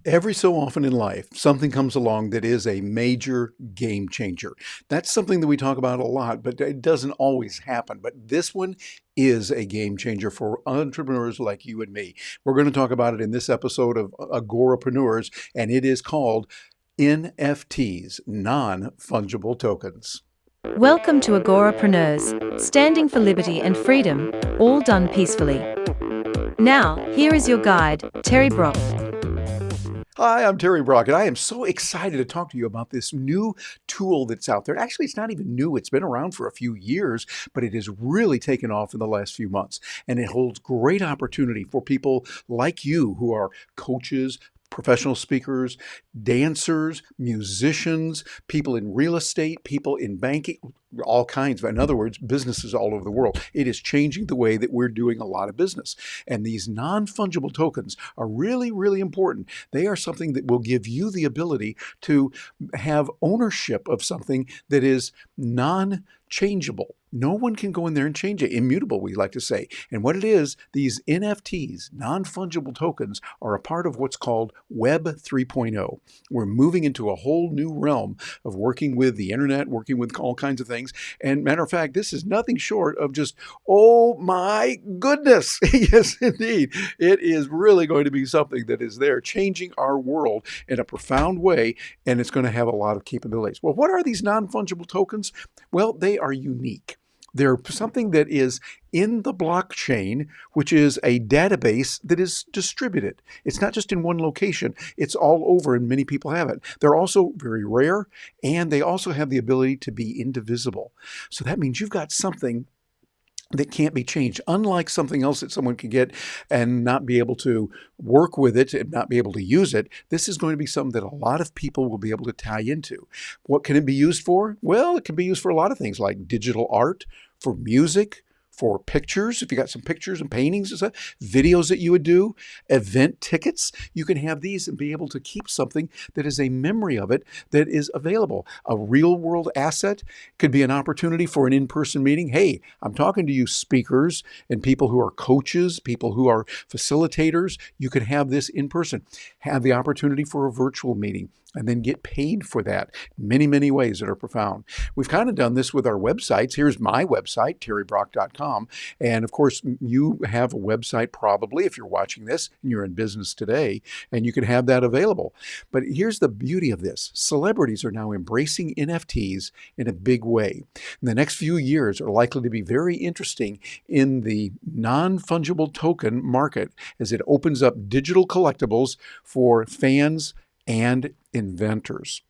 Every so often in life, something comes along that is a major game changer. That's something that we talk about a lot, but it doesn't always happen. But this one is a game changer for entrepreneurs like you and me. We're going to talk about it in this episode of Agorapreneurs, and it is called NFTs, non-fungible tokens. Welcome to Agorapreneurs, standing for liberty and freedom, all done peacefully. Now, here is your guide, Terry Brock. Hi, I'm Terry Brock, and I am so excited to talk to you about this new tool that's out there. Actually, it's not even new. It's been around for a few years, but it has really taken off in the last few months. And it holds great opportunity for people like you who are coaches, professional speakers, dancers, musicians, people in real estate, people in banking, all kinds. In other words, businesses all over the world. It is changing the way that we're doing a lot of business. And these non-fungible tokens are really, really important. They are something that will give you the ability to have ownership of something that is non-changeable. No one can go in there and change it. Immutable, we like to say. And what it is, these NFTs, non-fungible tokens, are a part of what's called Web 3.0. We're moving into a whole new realm of working with the internet, working with all kinds of things. And matter of fact, this is nothing short of just, oh my goodness. Yes, indeed. It is really going to be something that is there changing our world in a profound way, and it's going to have a lot of capabilities. Well, what are these non-fungible tokens? Well, they are unique. They're something that is in the blockchain, which is a database that is distributed. It's not just in one location. It's all over, and many people have it. They're also very rare, and they also have the ability to be indivisible. So that means you've got something that can't be changed. Unlike something else that someone can get and not be able to work with it and not be able to use it, this is going to be something that a lot of people will be able to tie into. What can it be used for? Well, it can be used for a lot of things like digital art, for music, for pictures, if you got some pictures and paintings and stuff, videos that you would do, event tickets, you can have these and be able to keep something that is a memory of it that is available. A real world asset could be an opportunity for an in-person meeting. Hey, I'm talking to you speakers and people who are coaches, people who are facilitators. You could have this in person, have the opportunity for a virtual meeting, and then get paid for that. Many, many ways that are profound. We've kind of done this with our websites. Here's my website, terrybrock.com. And of course, you have a website probably if you're watching this and you're in business today, and you can have that available. But here's the beauty of this. Celebrities are now embracing NFTs in a big way. And the next few years are likely to be very interesting in the non-fungible token market as it opens up digital collectibles for fans and inventors.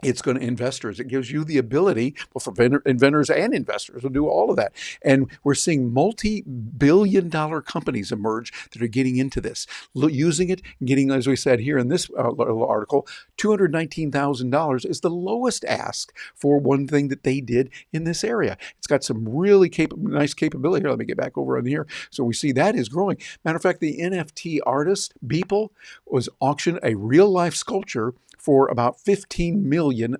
It's going to investors. It gives you the ability, well, for inventors and investors will do all of that. And we're seeing multi-billion-dollar companies emerge that are getting into this, using it, getting, as we said here in this article, $219,000 is the lowest ask for one thing that they did in this area. It's got some really nice capability here. Let me get back over on here. So we see that is growing. Matter of fact, the NFT artist, Beeple, was auctioned a real-life sculpture for about $15 million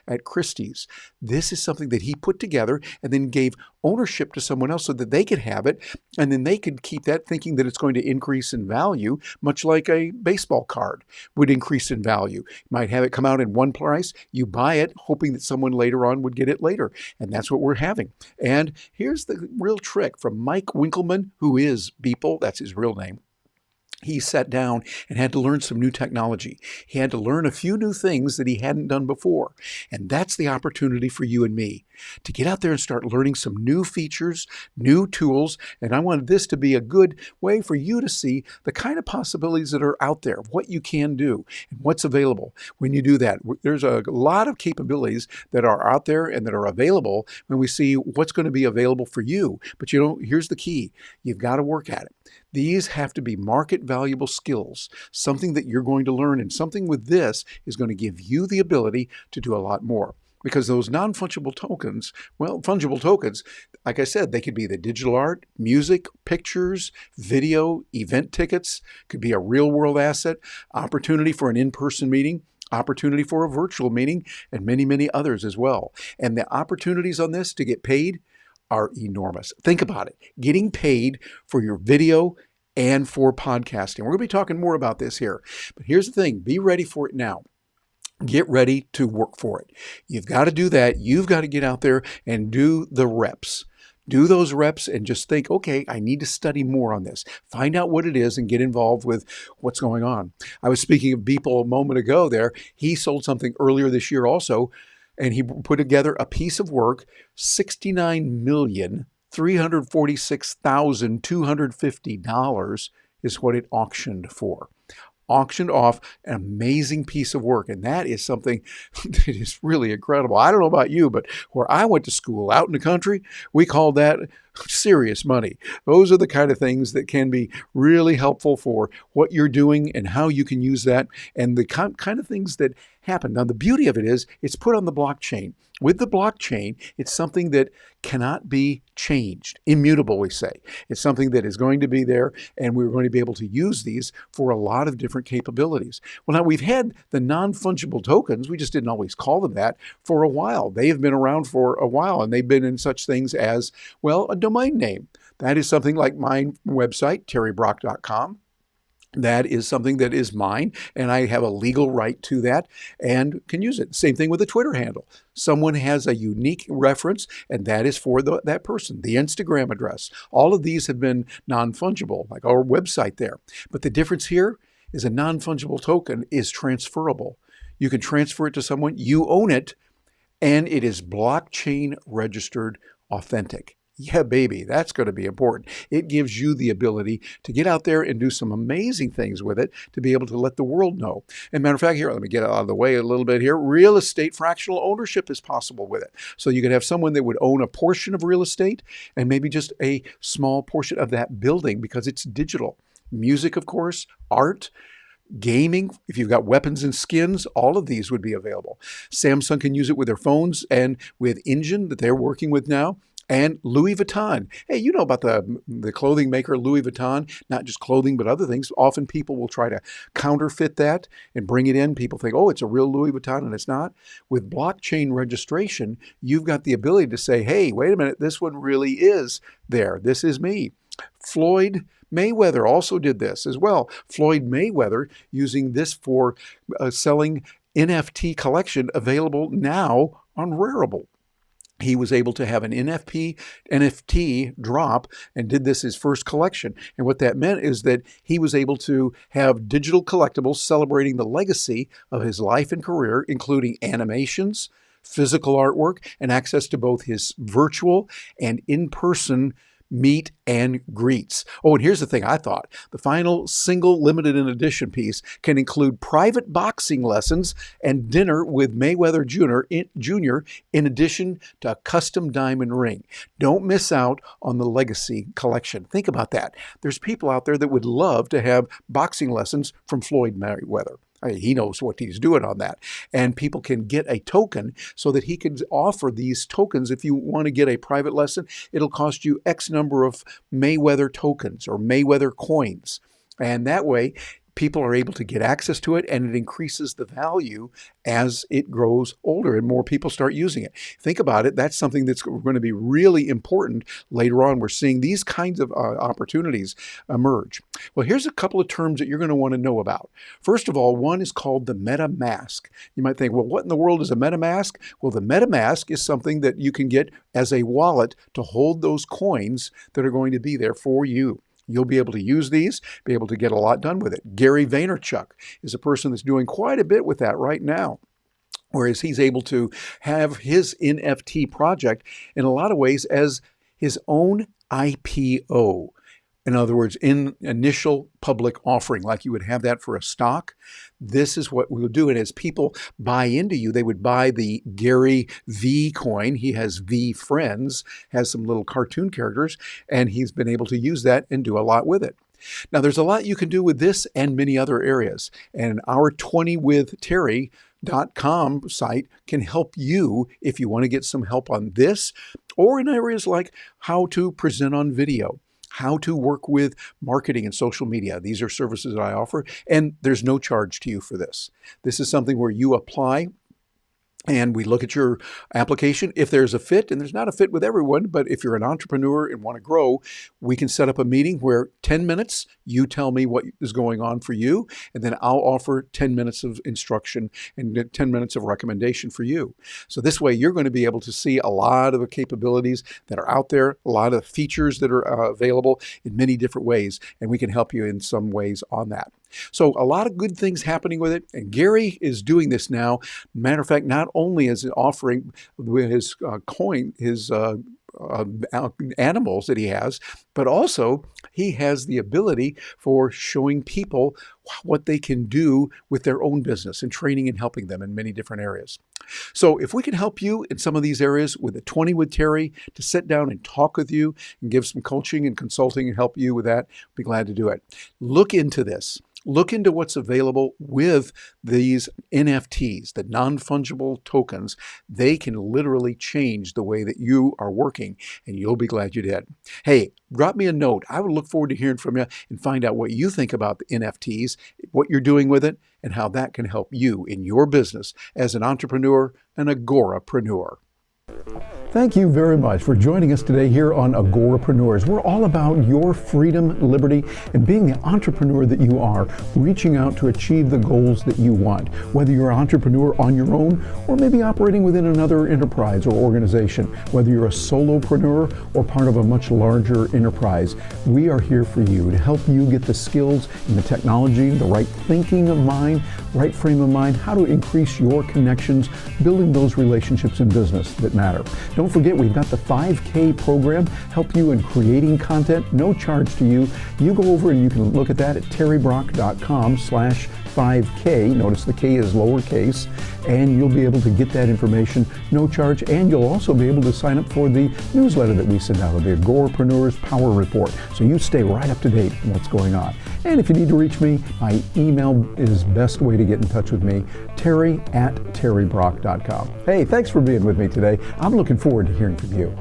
at Christie's. This is something that he put together and then gave ownership to someone else so that they could have it, and then they could keep that thinking that it's going to increase in value, much like a baseball card would increase in value. You might have it come out in one price, you buy it, hoping that someone later on would get it later, and that's what we're having. And here's the real trick from Mike Winkleman, who is Beeple, that's his real name. He sat down and had to learn some new technology. He had to learn a few new things that he hadn't done before. And that's the opportunity for you and me to get out there and start learning some new features, new tools. And I wanted this to be a good way for you to see the kind of possibilities that are out there, what you can do and what's available when you do that. There's a lot of capabilities that are out there and that are available when we see what's going to be available for you. But here's the key. You've got to work at it. These have to be market valuable skills, something that you're going to learn, and something with this is going to give you the ability to do a lot more. Because those non-fungible tokens, well, fungible tokens, like I said, they could be the digital art, music, pictures, video, event tickets, could be a real world asset, opportunity for an in-person meeting, opportunity for a virtual meeting, and many, many others as well. And the opportunities on this to get paid are enormous. Think about it. Getting paid for your video and for podcasting. We're going to be talking more about this here. But here's the thing, be ready for it now. Get ready to work for it. You've got to do that. You've got to get out there and do the reps. Do those reps and just think, okay, I need to study more on this. Find out what it is and get involved with what's going on. I was speaking of Beeple a moment ago there. He sold something earlier this year also, and he put together a piece of work, $69,346,250 is what it auctioned for. Auctioned off an amazing piece of work. And that is something that is really incredible. I don't know about you, but where I went to school out in the country, we called that serious money. Those are the kind of things that can be really helpful for what you're doing and how you can use that and the kind of things that happen. Now, the beauty of it is it's put on the blockchain. With the blockchain, it's something that cannot be changed. Immutable, we say. It's something that is going to be there, and we're going to be able to use these for a lot of different capabilities. Well, now we've had the non-fungible tokens, we just didn't always call them that, for a while. They have been around for a while, and they've been in such things as, well, a domain name. That is something like my website, terrybrock.com. That is something that is mine, and I have a legal right to that and can use it. Same thing with a Twitter handle. Someone has a unique reference, and that is for that person. The Instagram address. All of these have been non-fungible, like our website there. But the difference here is a non-fungible token is transferable. You can transfer it to someone, you own it, and it is blockchain registered authentic. Yeah, baby, that's going to be important. It gives you the ability to get out there and do some amazing things with it to be able to let the world know. And matter of fact, here, let me get out of the way a little bit here. Real estate fractional ownership is possible with it. So you could have someone that would own a portion of real estate and maybe just a small portion of that building because it's digital. Music, of course, art, gaming, if you've got weapons and skins, all of these would be available. Samsung can use it with their phones and with Engine that they're working with now. And Louis Vuitton. Hey, you know about the clothing maker Louis Vuitton, not just clothing, but other things. Often people will try to counterfeit that and bring it in. People think, oh, it's a real Louis Vuitton, and it's not. With blockchain registration, you've got the ability to say, hey, wait a minute, this one really is there. This is me. Floyd Mayweather also did this as well. Floyd Mayweather using this for selling NFT collection available now on Rarible. He was able to have an NFT drop and did this his first collection. And what that meant is that he was able to have digital collectibles celebrating the legacy of his life and career, including animations, physical artwork, and access to both his virtual and in-person meet and greets. Oh, and here's the thing I thought. The final single limited edition piece can include private boxing lessons and dinner with Mayweather Jr. in addition to a custom diamond ring. Don't miss out on the legacy collection. Think about that. There's people out there that would love to have boxing lessons from Floyd Mayweather. He knows what he's doing on that. And people can get a token so that he can offer these tokens. If you want to get a private lesson, it'll cost you X number of Mayweather tokens or Mayweather coins. And that way, people are able to get access to it, and it increases the value as it grows older and more people start using it. Think about it. That's something that's going to be really important later on. We're seeing these kinds of opportunities emerge. Well, here's a couple of terms that you're going to want to know about. First of all, one is called the Metamask. You might think, well, what in the world is a Metamask? Well, the Metamask is something that you can get as a wallet to hold those coins that are going to be there for you. You'll be able to use these, be able to get a lot done with it. Gary Vaynerchuk is a person that's doing quite a bit with that right now. Whereas he's able to have his NFT project in a lot of ways as his own IPO. In other words, in initial public offering, like you would have that for a stock, this is what we'll do. And as people buy into you, they would buy the Gary V coin. He has V friends, has some little cartoon characters, and he's been able to use that and do a lot with it. Now, there's a lot you can do with this and many other areas. And our 20withterry.com site can help you if you want to get some help on this or in areas like how to present on video, how to work with marketing and social media. These are services that I offer, and there's no charge to you for this. This is something where you apply And we look at your application. If there's a fit, and there's not a fit with everyone, but if you're an entrepreneur and want to grow, we can set up a meeting where 10 minutes, you tell me what is going on for you, and then I'll offer 10 minutes of instruction and 10 minutes of recommendation for you. So this way, you're going to be able to see a lot of the capabilities that are out there, a lot of features that are available in many different ways, and we can help you in some ways on that. So a lot of good things happening with it, and Gary is doing this now. Matter of fact, not only is it offering with his animals that he has, but also he has the ability for showing people what they can do with their own business and training and helping them in many different areas. So if we can help you in some of these areas with a 20 with Terry to sit down and talk with you and give some coaching and consulting and help you with that, I'd be glad to do it. Look into this. Look into what's available with these NFTs, the non-fungible tokens. They can literally change the way that you are working, and you'll be glad you did. Hey, drop me a note. I would look forward to hearing from you and find out what you think about the NFTs, what you're doing with it, and how that can help you in your business as an entrepreneur, an Agorapreneur. Thank you very much for joining us today here on Agorapreneurs. We're all about your freedom, liberty, and being the entrepreneur that you are, reaching out to achieve the goals that you want. Whether you're an entrepreneur on your own or maybe operating within another enterprise or organization, whether you're a solopreneur or part of a much larger enterprise, we are here for you to help you get the skills and the technology, the right thinking of mind, right frame of mind, how to increase your connections, building those relationships in business that matter. Don't forget, we've got the 5K program, help you in creating content, no charge to you. You go over and you can look at that at terrybrock.com/5K. Notice the K is lowercase, and you'll be able to get that information, no charge, and you'll also be able to sign up for the newsletter that we send out, the Agorapreneurs Power Report, so you stay right up to date on what's going on. And if you need to reach me, my email is best way to get in touch with me, terry@terrybrock.com. Hey, thanks for being with me today. I'm looking forward to hearing from you.